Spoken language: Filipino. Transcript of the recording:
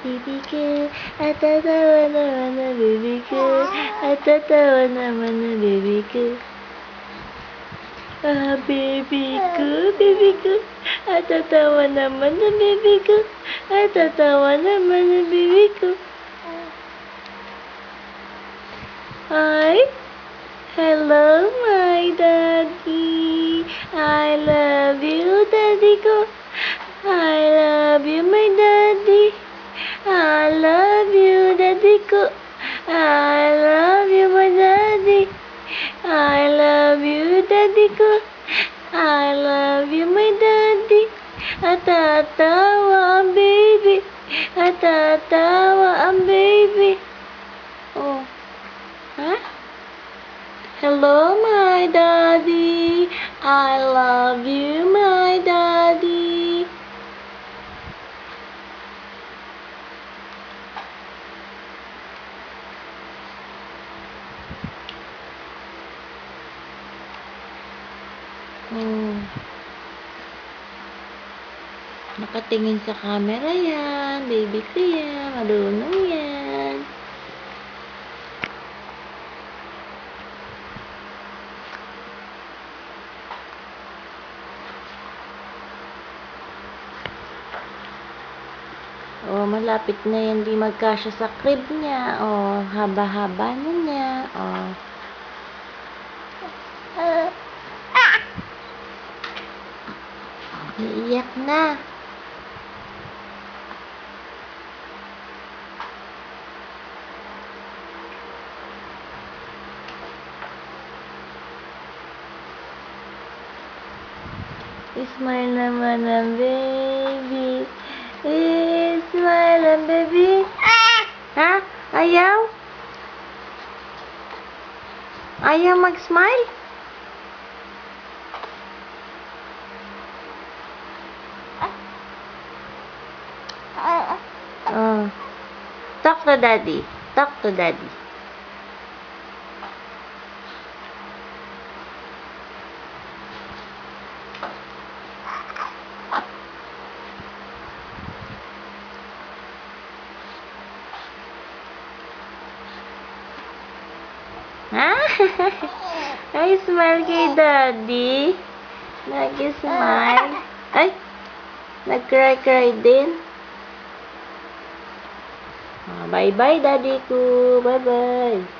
baby ko. Natatawa naman na baby ko. Natatawa naman na baby ko. Ah, baby ko. Natatawa naman na baby ko. Natatawa naman na baby ko. Hi. Hello, my daddy. I love you, daddy ko. I love you, my daddy. I love you, daddy ko. I love you, my daddy. I love you, daddy ko. I love you, my daddy. Natatawa ang baby. Natatawa ang baby. Oh. Huh? Hello, my daddy. I love you, my daddy. Oh. Nakatingin sa camera yan. Baby ko yan. Marunong yan. Oh, malapit na yan. Di magkasya sa crib niya. Oh, haba-haba na niya. Oh. Iiyak na. Smile naman ang baby. Smile ang baby. Ha? Ayaw? Ayaw mag-smile? Talk to daddy. Talk to daddy. Ha? Ay, smile kay daddy. Nag-smile. Ay, nag-cry-cry din. Bye-bye, daddy ko. Bye-bye.